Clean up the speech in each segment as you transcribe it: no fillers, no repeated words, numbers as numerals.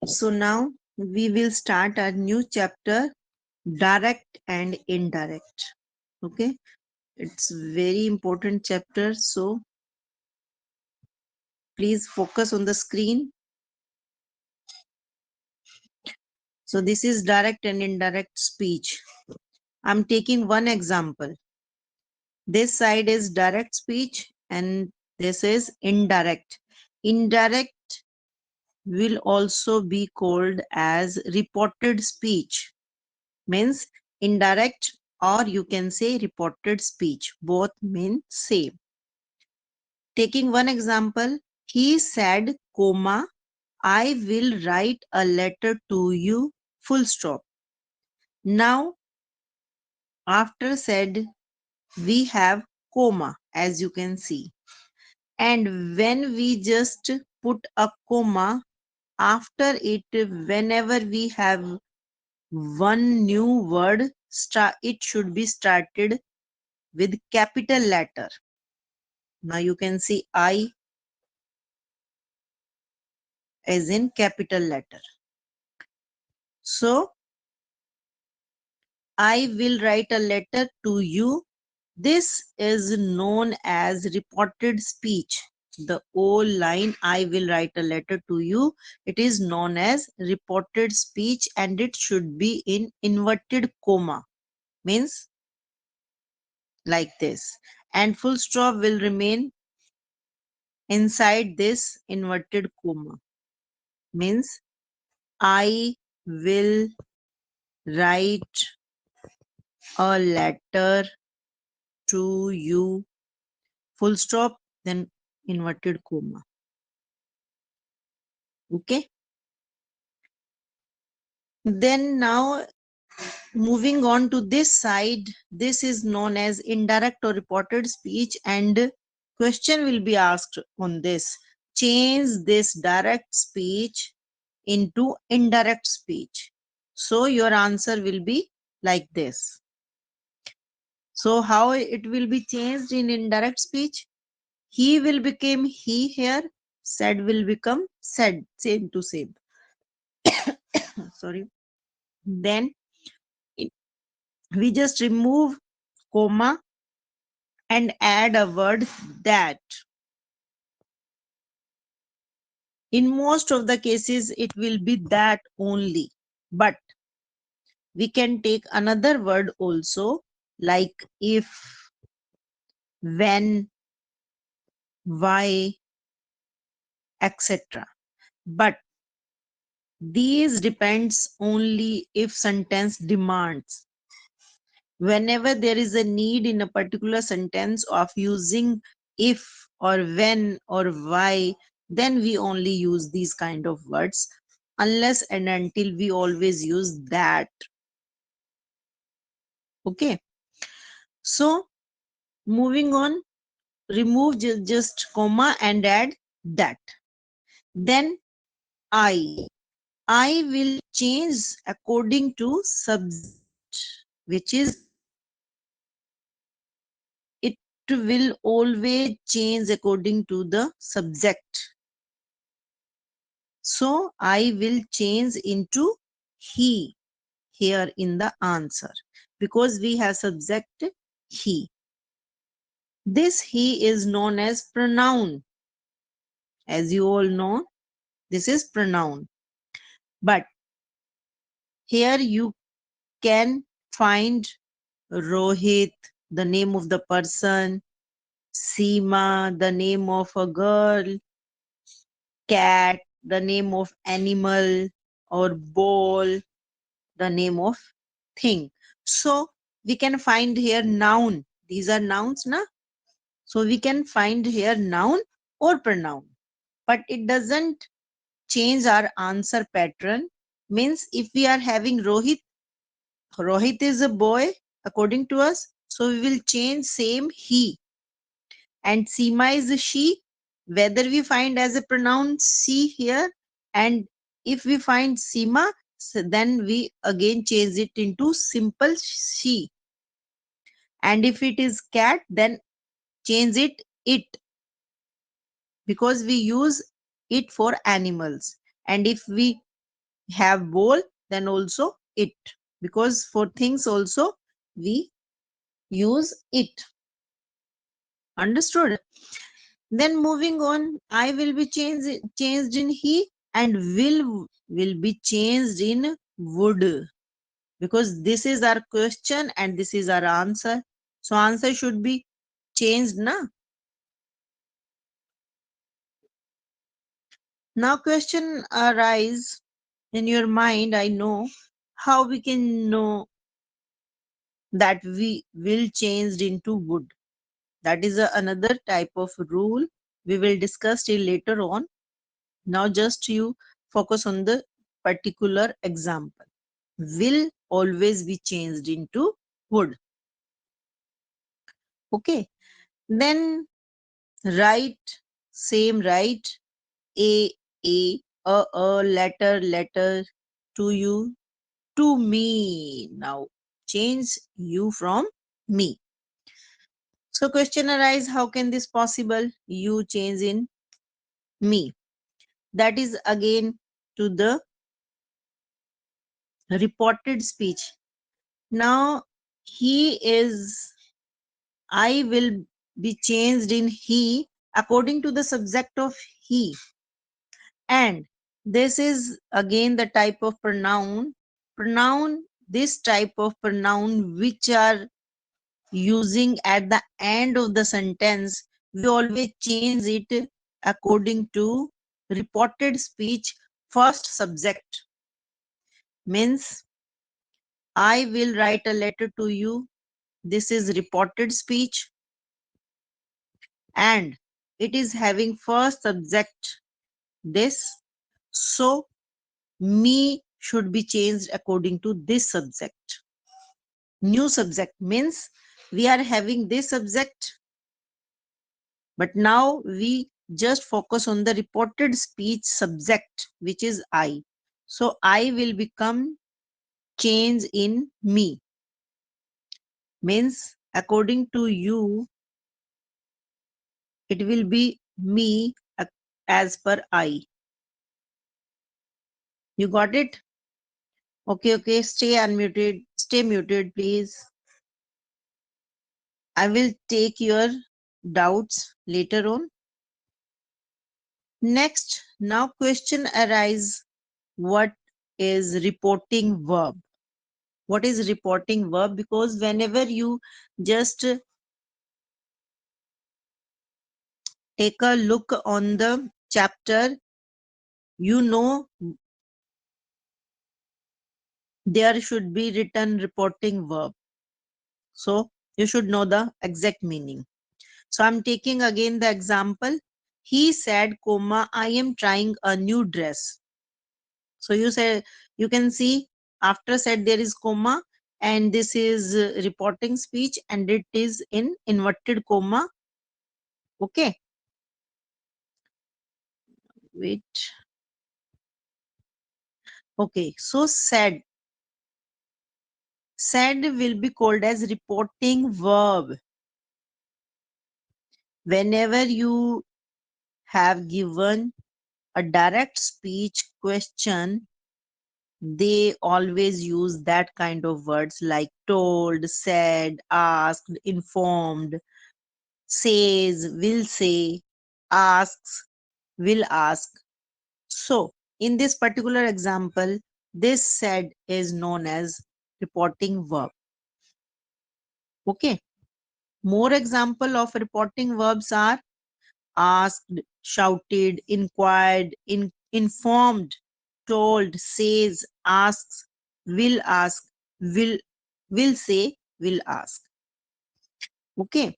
So now we will start a new chapter, direct and indirect. Okay, it's very important chapter. So please focus on the screen. So this is direct and indirect speech. I'm taking one example. This side is direct speech and this is indirect. Indirect will also be called as reported speech. Means indirect, or you can say reported speech. Both mean same. Taking one example, he said, comma, I will write a letter to you, full stop. Now, after said, we have comma, as you can see. And when we just put a comma after it, whenever we have one new word, it should be started with capital letter. Now you can see I as in capital letter. So I will write a letter to you. This is known as reported speech. The whole line, I will write a letter to you, it is known as reported speech, and it should be in inverted comma. Means like this. And full stop will remain inside this inverted comma. Means I will write a letter to you, full stop, then inverted comma. Okay. Then now moving on to this side, this is known as indirect or reported speech, and question will be asked on this. Change this direct speech into indirect speech. So your answer will be like this. So how it will be changed in indirect speech? He will become he here, said will become said, same to same. Sorry. Then we just remove comma and add a word that. In most of the cases, it will be that only. But we can take another word also, like if, when, why, etc. But these depends only if sentence demands. Whenever there is a need in a particular sentence of using if or when or why, then we only use these kind of words, unless and until we always use that. Okay. So moving on, remove just comma and add that. Then I will change according to subject, which is it will always change according to the subject. So I will change into he here in the answer, because we have subject he. This he is known as pronoun. As you all know, this is pronoun. But here you can find Rohit, the name of the person, Seema, the name of a girl, cat, the name of animal, or ball, the name of thing. So we can find here noun. These are nouns, na? So we can find here noun or pronoun. But it doesn't change our answer pattern. Means if we are having Rohit, Rohit is a boy according to us. So we will change same he. And Seema is a she. Whether we find as a pronoun she here, and if we find Seema, so then we again change it into simple she. And if it is cat, then change it, because we use it for animals. And if we have bowl, then also it. Because for things also we use it. Understood? Then moving on, I will be changed in he, and will be changed in would, because this is our question and this is our answer. So answer should be changed na. Now question arise in your mind, I know, how we can know that we will changed into would. That is another type of rule. We will discuss it later on. Now just you focus on the particular example. Will always be changed into would. Okay. Then write, same write, a, letter, letter, to you, to me. Now change you from me. So question arise, how can this possible? You change in me. That is again to the reported speech. Now he is, I will be changed in he according to the subject of he. And this is again the type of pronoun, this type of pronoun which are using at the end of the sentence, we always change it according to reported speech first subject. Means I will write a letter to you, this is reported speech, and it is having first subject this, so me should be changed according to this subject. New subject means we are having this subject, but now we just focus on the reported speech subject, which is I. So I will become change in me. Means according to you, it will be me as per I. You got it? Okay, okay. Stay unmuted. Stay muted, please. I will take your doubts later on. Next, now question arise, what is reporting verb? What is reporting verb? Because whenever you just take a look on the chapter, you know there should be written reporting verb. So you should know the exact meaning. So I'm taking again the example. He said, comma, I am trying a new dress. So you say, you can see after said there is comma, and this is reporting speech, and it is in inverted comma. Okay. Wait. Okay. So said will be called as reporting verb. Whenever you have given a direct speech question, they always use that kind of words like told, said, asked, informed, says, will say, asks, will ask. So, in this particular example, this said is known as reporting verb. Okay. More example of reporting verbs are asked, shouted, inquired, informed, told, says, asks, ask, will say, will ask. Okay.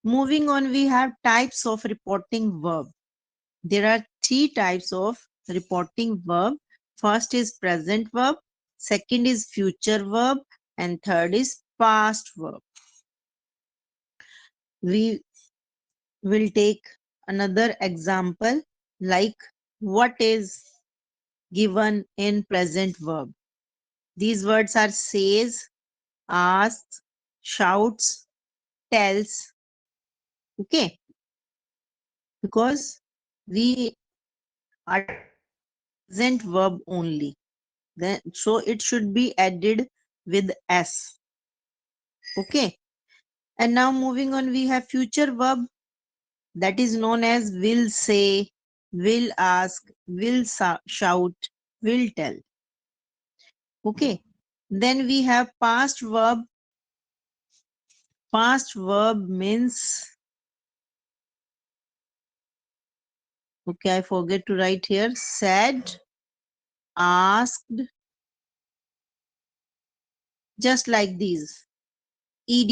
Moving on, we have types of reporting verb. There are three types of reporting verb. First is present verb, second is future verb, and third is past verb. We will take another example like what is given in present verb. These words are says, asks, shouts, tells. Okay, because we are present verb only. Then so it should be added with s. Okay. And now moving on, we have future verb that is known as will say, will ask, will shout, will tell. Okay. Then we have past verb. Past verb means, okay, I forget to write here, said, asked, just like these. Ed.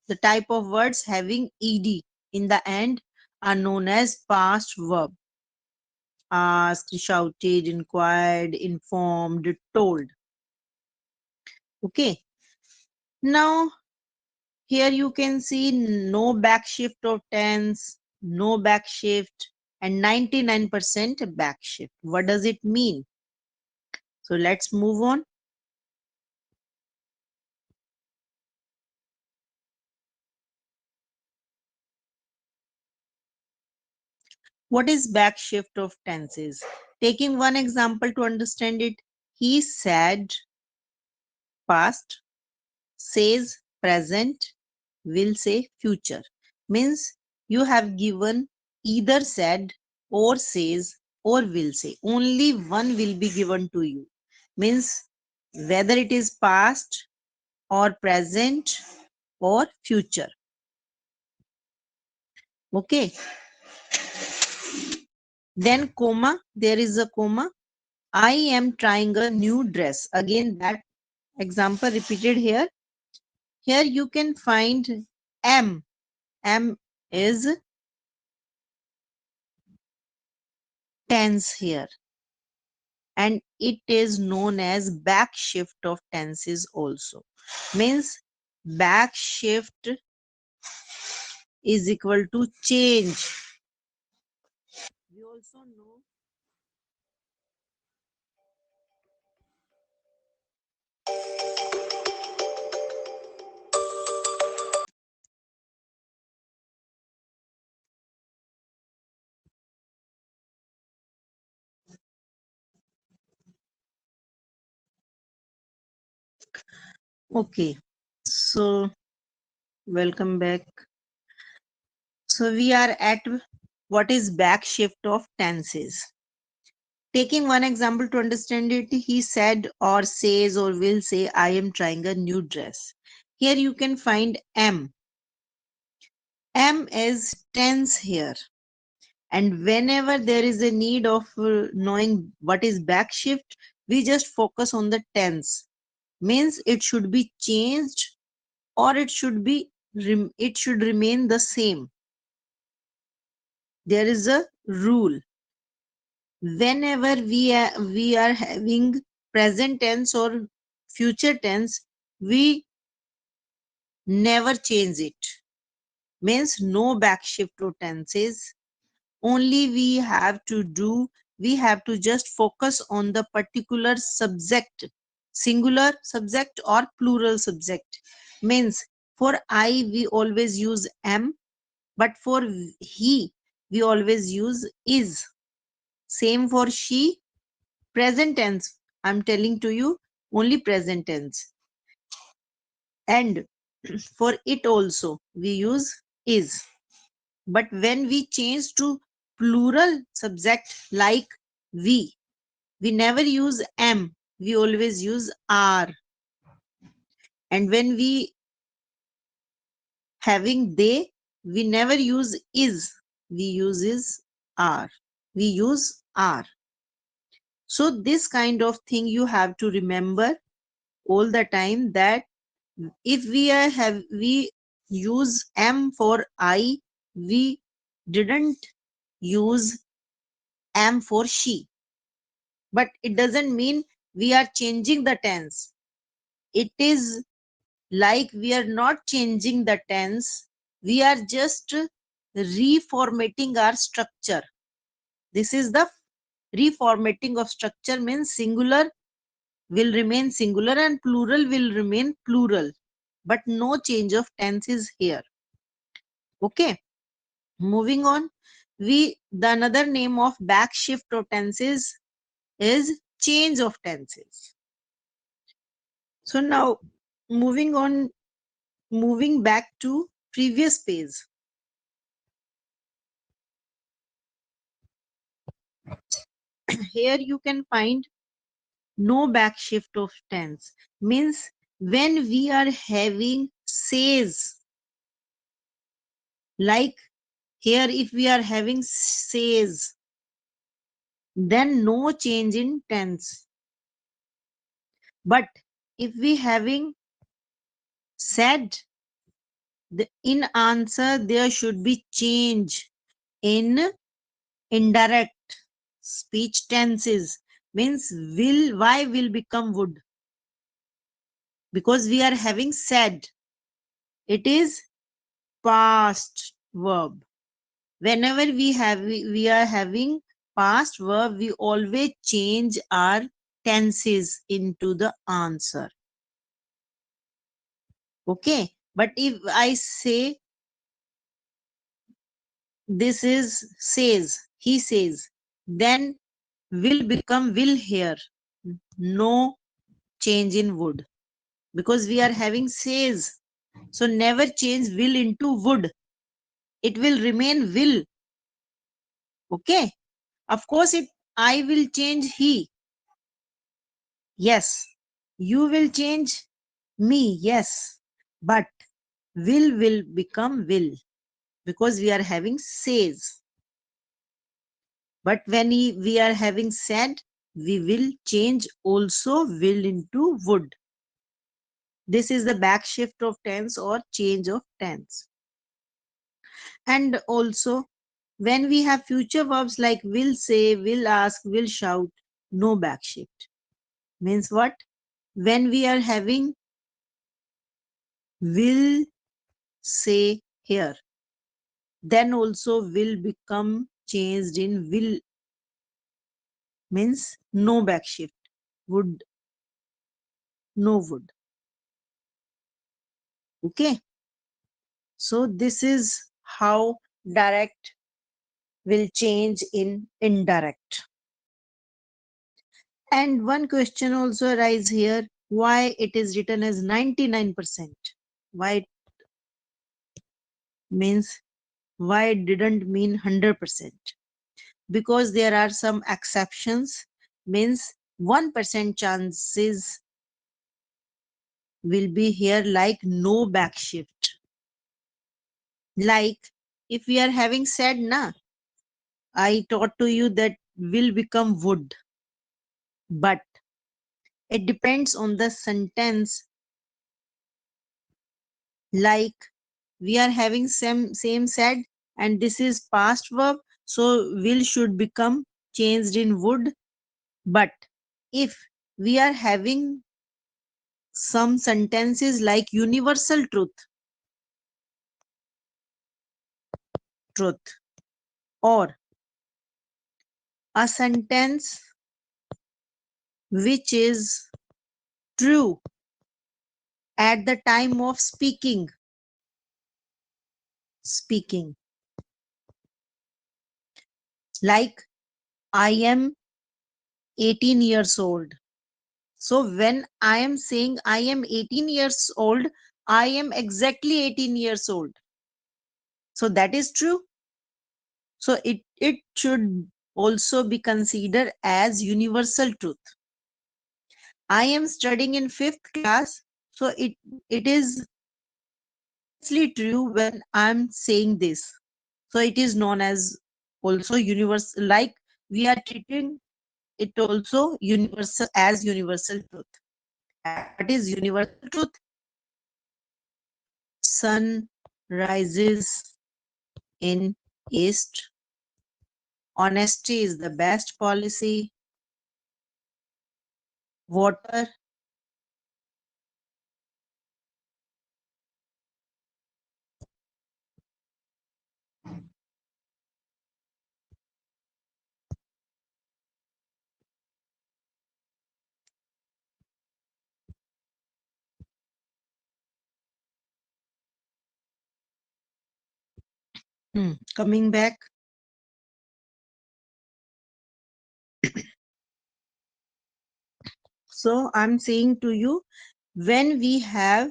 The type of words having ed in the end are known as past verb. Asked, shouted, inquired, informed, told. Okay. Now here you can see no backshift of tense, no backshift, and 99% backshift. What does it mean? So let's move on. What is backshift of tenses? Taking one example to understand it, he said past, says present, will say future. Means you have given either said or says or will say. Only one will be given to you. Means whether it is past or present or future. Okay. Then comma, there is a comma. I am trying a new dress. Again, that example repeated here. Here you can find am. Am is tense here. And it is known as backshift of tenses also. Means backshift is equal to change. We also know. Okay, so welcome back. So we are at what is backshift of tenses. Taking one example to understand it, he said or says or will say, I am trying a new dress. Here you can find am. Am is tense here. And whenever there is a need of knowing what is backshift, we just focus on the tense. Means it should be changed or it should be it should remain the same. There is a rule. Whenever we are having present tense or future tense, we never change it. Means no backshift to tenses. Only we have to just focus on the particular subject, singular subject or plural subject. Means for I we always use am, but for he we always use is. Same for she, present tense. I'm telling to you only present tense. And for it also we use is. But when we change to plural subject like we never use am, we always use are. And when we having they, we never use is, we use is are. We use are. So this kind of thing you have to remember all the time, that if we use am for I, we didn't use am for she. But it doesn't mean we are changing the tense. It is like we are not changing the tense, we are just reformatting our structure. This is the reformatting of structure. Means singular will remain singular and plural will remain plural, but no change of tense is here. Okay, moving on. The another name of backshift of tenses is change of tenses. So now moving back to previous page. Here you can find no back shift of tense. Means when we are having says, like here if we are having says, then no change in tense. But if we having said, in answer there should be change in indirect speech tenses. Means will become would, because we are having said. It is past verb. Whenever we are having past verb, we always change our tenses into the answer. Okay, but if I say this is says, he says, then will become will here. No change in would, because we are having says. So never change will into would. It will remain will. Okay. Of course, I will change he. Yes. You will change me. Yes. But will become will, because we are having says. But when we are having said, we will change also will into would. This is the back shift of tense or change of tense. And also, when we have future verbs like will say, will ask, will shout, no back shift. Means what? When we are having will say here, then also will become changed in will. Means no back shift. Would, no would. Okay. So this is how direct will change in indirect. And one question also arises here, why it is written as 99%. Why means, why it didn't mean 100%? Because there are some exceptions. Means 1% chances will be here, like no back shift. Like if we are having said na, I taught to you that will become would, but it depends on the sentence. Like we are having same said, and this is past verb, so will should become changed in would. But if we are having some sentences like universal truth, or a sentence which is true at the time of speaking, like I am 18 years old. So when I am saying I am 18 years old, I am exactly 18 years old. So that is true. So it should also be considered as universal truth. I am studying in 5th class. So it is obviously true when I'm saying this. So it is known as also universal, like we are treating it also universal as universal truth. And what is universal truth? Sun rises in east. Honesty is the best policy. Water coming back. So I'm saying to you, when we have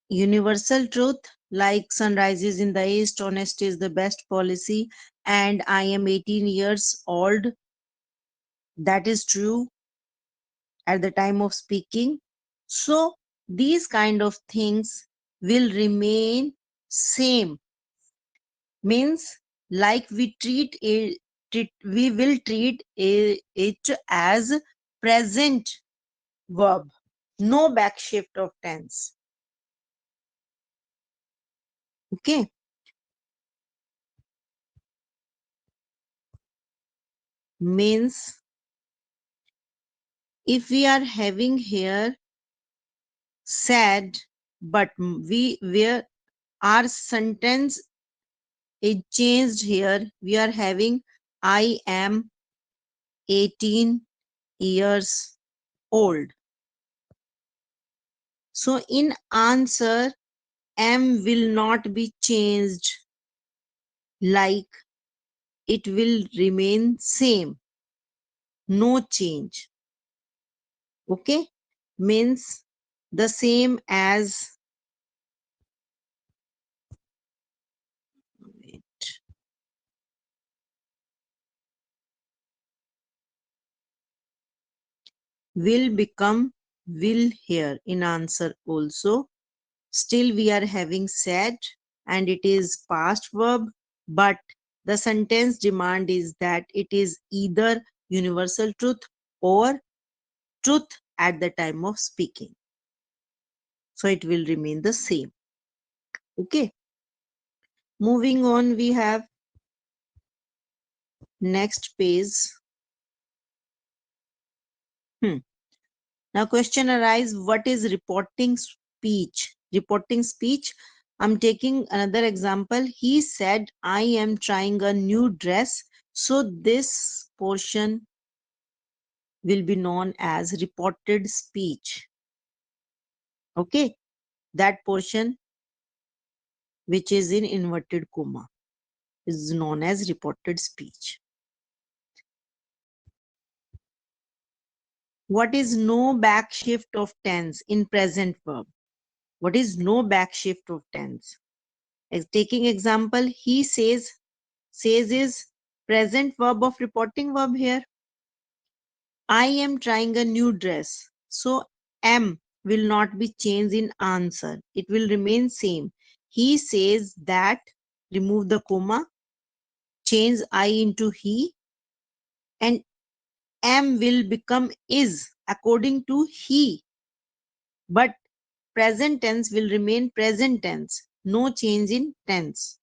universal truth like sun rises in the east, honesty is the best policy, and I am 18 years old, that is true at the time of speaking. So these kind of things will remain same. Means like we we will treat it as present verb. No backshift of tense. Okay. Means if we are having here said, but we where our sentence is changed here, we are having I am 18 years old. So in answer, am will not be changed, like it will remain same, no change. Okay, means the same as, wait, will become will here in answer also. Still we are having said and it is past verb, but the sentence demand is that it is either universal truth or truth at the time of speaking. So it will remain the same. Okay. Moving on, we have next page. Hmm. Now question arise, what is reporting speech? Reporting speech. I'm taking another example. He said, I am trying a new dress. So this portion will be known as reported speech. Okay. That portion which is in inverted comma is known as reported speech. What is no backshift of tense in present verb? What is no backshift of tense? Taking example, he says is present verb of reporting verb here. I am trying a new dress. So am will not be changed in answer. It will remain same. He says that, remove the comma, change I into he, and am will become is according to he. But present tense will remain present tense. No change in tense.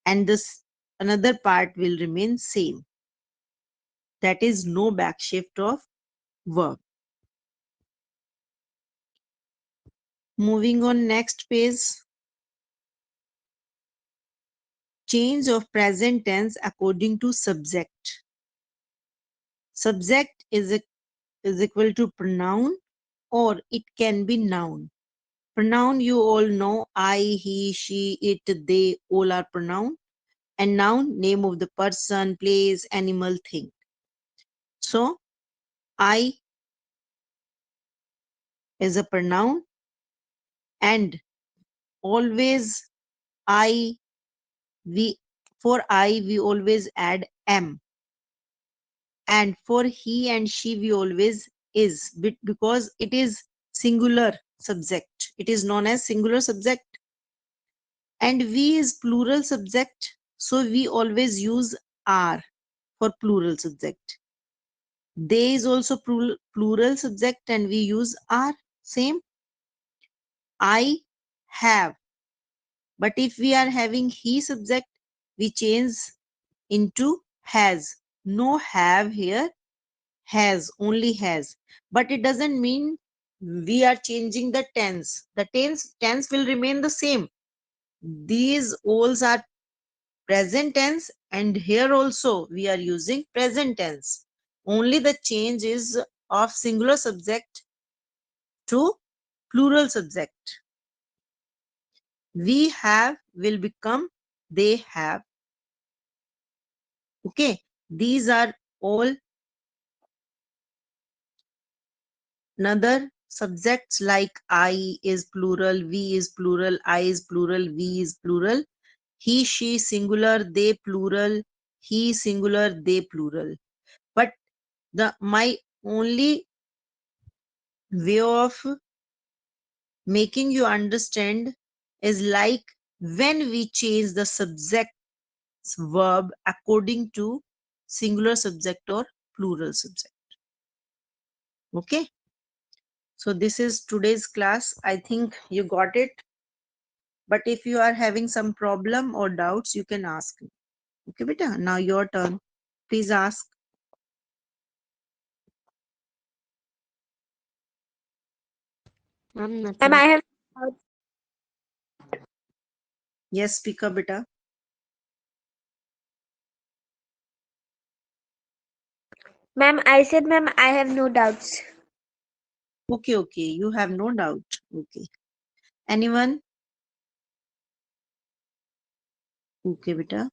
And this another part will remain same. That is no backshift of verb. Moving on next page. Change of present tense according to subject. Subject is equal to pronoun or it can be noun. Pronoun you all know, I, he, she, it, they all are pronoun. And noun, name of the person, place, animal, thing. So I is a pronoun, and always I we for I we always add am, and for he and she we always is, because it is singular subject. It is known as singular subject, and we is plural subject, so we always use are for plural subject. They is also plural subject and we use are. Same. I have, but if we are having he subject, we change into has. No have here, has, only has. But it doesn't mean we are changing the tense. The tense will remain the same. These alls are present tense, and here also we are using present tense. Only the change is of singular subject to plural subject. We have will become they have. Okay, these are all Another subjects like I is plural, we is plural, I is plural, we is plural, he, she singular, they plural, he singular, they plural. But the my only way of making you understand is like when we change the subject's verb according to singular subject or plural subject. Okay, so this is today's class. I think you got it, but if you are having some problem or doubts, you can ask me. Okay beta, now your turn, please ask. Ma'am, Ma'am, nothing. I have Yes, speak up beta. ma'am, I said ma'am, I have no doubts. Okay, okay, you have no doubt. Okay, anyone? Okay beta.